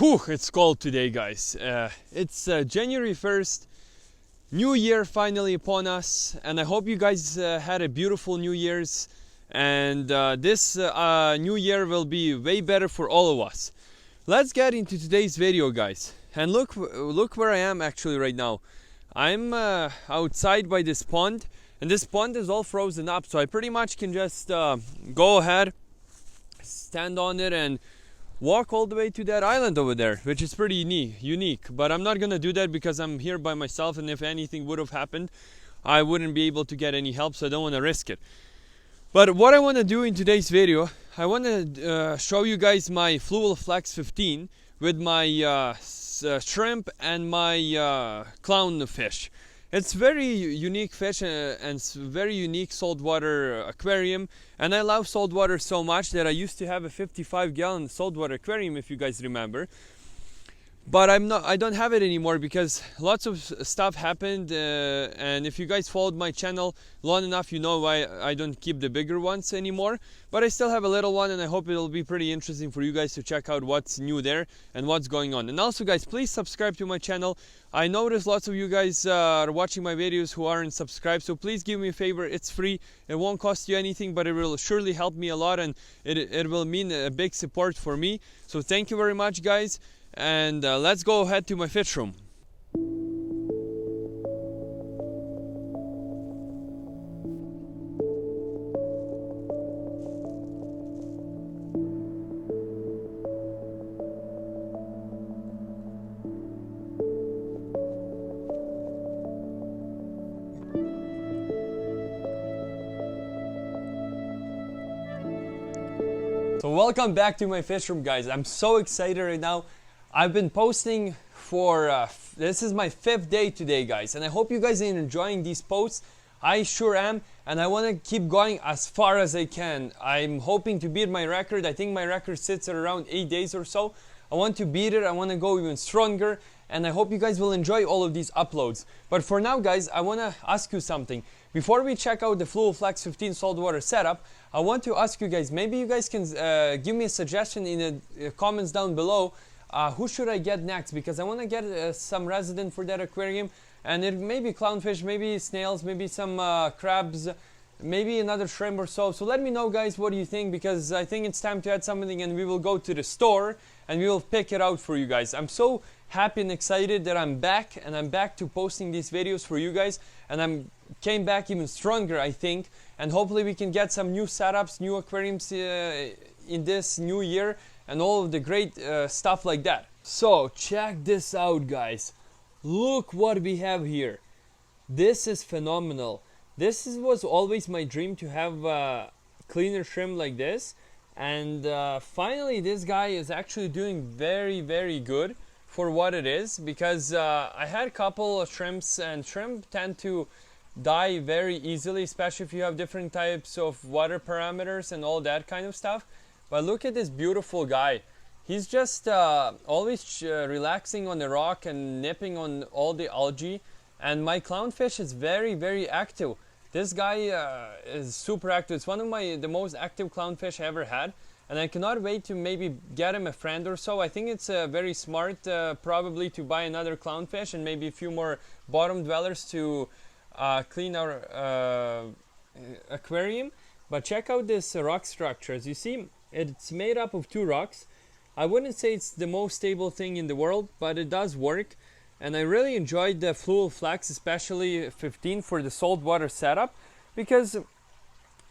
Whew, it's cold today, guys. It's January 1st, New Year finally upon us, and I hope you guys had a beautiful New Year's, and this New Year will be way better for all of us. Let's get into today's video, guys. And look where I am actually right now. I'm outside by this pond, and this pond is all frozen up, so I pretty much can just go ahead, stand on it, and walk all the way to that island over there, which is pretty unique. But I'm not gonna do that because I'm here by myself, and if anything would have happened, I wouldn't be able to get any help, so I don't want to risk it. But what I want to do in today's video, I want to show you guys my Fluval Flex 15 with my shrimp and my clownfish. It's very unique fish and very unique saltwater aquarium, and I love saltwater so much that I used to have a 55-gallon saltwater aquarium, if you guys remember. But I don't have it anymore because lots of stuff happened, and if you guys followed my channel long enough, you know why I don't keep the bigger ones anymore. But I still have a little one, and I hope it'll be pretty interesting for you guys to check out what's new there and what's going on. And also, guys, please subscribe to my channel. I noticed lots of you guys are watching my videos who aren't subscribed, so please give me a favor. It's free, it won't cost you anything, but it will surely help me a lot, and it will mean a big support for me. So thank you very much, guys. And let's go ahead to my fish room. So welcome back to my fish room, guys. I'm so excited right now. I've been posting for, this is my 5th day today, guys, and I hope you guys are enjoying these posts. I sure am, and I want to keep going as far as I can. I'm hoping to beat my record. I think my record sits at around 8 days or so. I want to beat it. I want to go even stronger, and I hope you guys will enjoy all of these uploads. But for now, guys, I want to ask you something. Before we check out the Fluval Flex 15 saltwater setup, I want to ask you guys, maybe you guys can give me a suggestion in the comments down below. Who should I get next? Because I want to get some resident for that aquarium, and it may be clownfish, maybe snails, maybe some crabs, maybe another shrimp or so. So let me know, guys, what do you think, because I think it's time to add something, and we will go to the store and we will pick it out for you guys. I'm so happy and excited that I'm back, and I'm back to posting these videos for you guys, and I'm came back even stronger, I think, and hopefully we can get some new setups, new aquariums in this new year, and all of the great stuff like that. So check this out, guys. Look what we have here. This is phenomenal. This was always my dream, to have cleaner shrimp like this, and finally this guy is actually doing very good for what it is, because I had a couple of shrimps, and shrimp tend to die very easily, especially if you have different types of water parameters and all that kind of stuff. But look at this beautiful guy. He's just always relaxing on the rock and nipping on all the algae. And my clownfish is very active. This guy is super active. It's one of the most active clownfish I ever had. And I cannot wait to maybe get him a friend or so. I think it's very smart probably to buy another clownfish and maybe a few more bottom dwellers to clean our aquarium. But check out this rock structure. As you see, it's made up of 2 rocks. I wouldn't say it's the most stable thing in the world, but it does work. And I really enjoyed the Fluval Flex, especially 15 for the saltwater setup, because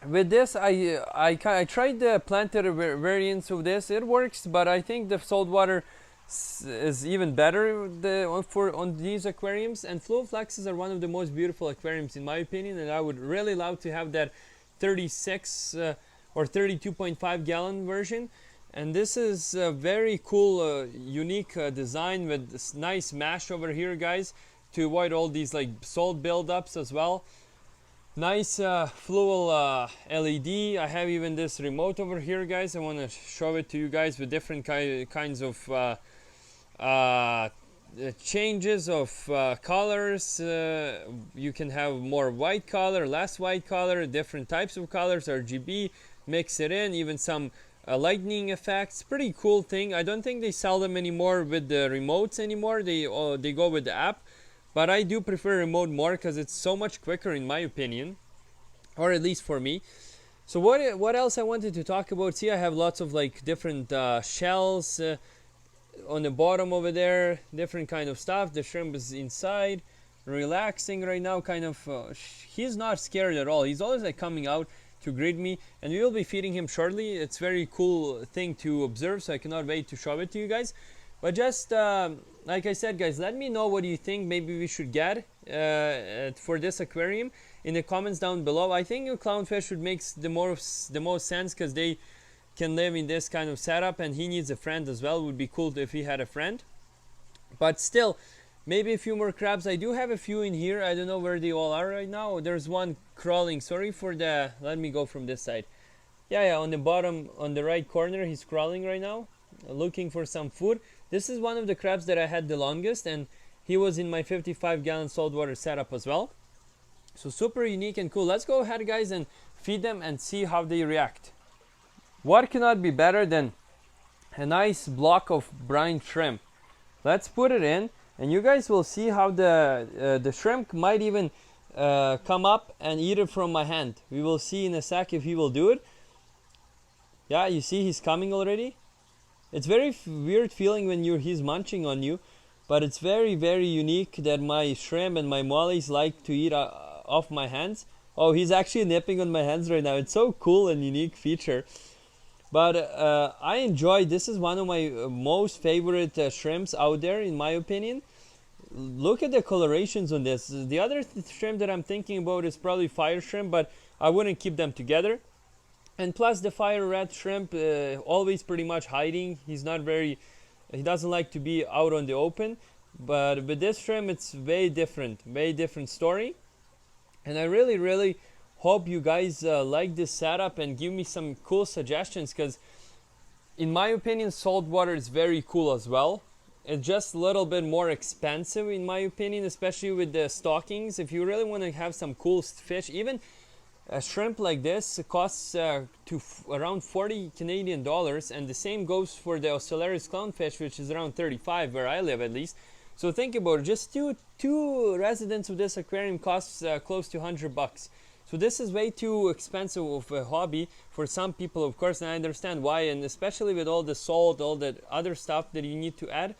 with this I tried the planted variants of this. It works, but I think the saltwater is even better on these aquariums. And Fluval Flexes are one of the most beautiful aquariums in my opinion, and I would really love to have that 36 or 32.5 gallon version. And this is a very cool unique design with this nice mesh over here, guys, to avoid all these like salt buildups as well. Nice Fluval LED. I have even this remote over here, guys. I want to show it to you guys with different kinds of changes of colors. You can have more white color, less white color, different types of colors, RGB, mix it in, even some lightning effects. Pretty cool thing. I don't think they sell them anymore with the remotes anymore. They go with the app, but I do prefer remote more because it's so much quicker in my opinion, or at least for me. So what else I wanted to talk about? See, I have lots of like different shells on the bottom over there, different kind of stuff. The shrimp is inside, relaxing right now, kind of. He's not scared at all. He's always like coming out to greet me, and we will be feeding him shortly. It's very cool thing to observe, so I cannot wait to show it to you guys. But just like I said, guys, let me know what you think maybe we should get for this aquarium in the comments down below. I think a clownfish would make the most sense because they can live in this kind of setup, and he needs a friend as well. It would be cool if he had a friend. But still, maybe a few more crabs. I do have a few in here. I don't know where they all are right now. There's one crawling. Sorry for the... Let me go from this side. Yeah, on the bottom, on the right corner, he's crawling right now, looking for some food. This is one of the crabs that I had the longest, and he was in my 55-gallon saltwater setup as well. So super unique and cool. Let's go ahead, guys, and feed them and see how they react. What cannot be better than a nice block of brine shrimp? Let's put it in, and you guys will see how the shrimp might even come up and eat it from my hand. We will see in a sec if he will do it. Yeah, you see he's coming already. It's very weird feeling when he's munching on you, but it's very, very unique that my shrimp and my mollies like to eat off my hands. Oh, he's actually nipping on my hands right now. It's so cool and unique feature. But I enjoy, this is one of my most favorite shrimps out there in my opinion. Look at the colorations on this. The other shrimp that I'm thinking about is probably fire shrimp, but I wouldn't keep them together. And plus the fire red shrimp, always pretty much hiding. He doesn't like to be out on the open. But with this shrimp, it's very different story. And I really, really hope you guys like this setup and give me some cool suggestions, because in my opinion, saltwater is very cool as well. It's just a little bit more expensive in my opinion, especially with the stockings. If you really want to have some cool fish, even a shrimp like this costs around 40 Canadian dollars, and the same goes for the Ocellaris clownfish, which is around 35 where I live at least. So think about it, just two residents of this aquarium costs close to $100. So this is way too expensive of a hobby for some people, of course, and I understand why, and especially with all the salt, all the other stuff that you need to add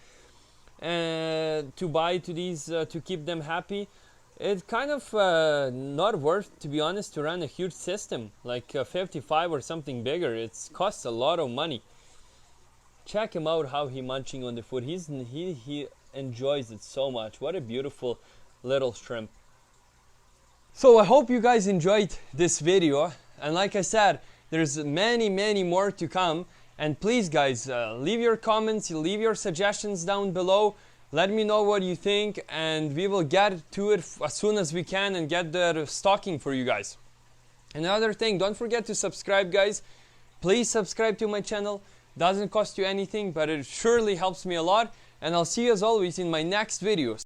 to buy to these to keep them happy. It's kind of not worth, to be honest, to run a huge system like 55 or something bigger. It costs a lot of money. Check him out, how he munching on the food. He enjoys it so much. What a beautiful little shrimp. So I hope you guys enjoyed this video, and like I said, there's many more to come. And please guys, leave your comments, leave your suggestions down below. Let me know what you think, and we will get to it as soon as we can and get the stocking for you guys. Another thing, don't forget to subscribe, guys. Please subscribe to my channel. Doesn't cost you anything, but it surely helps me a lot. And I'll see you as always in my next videos.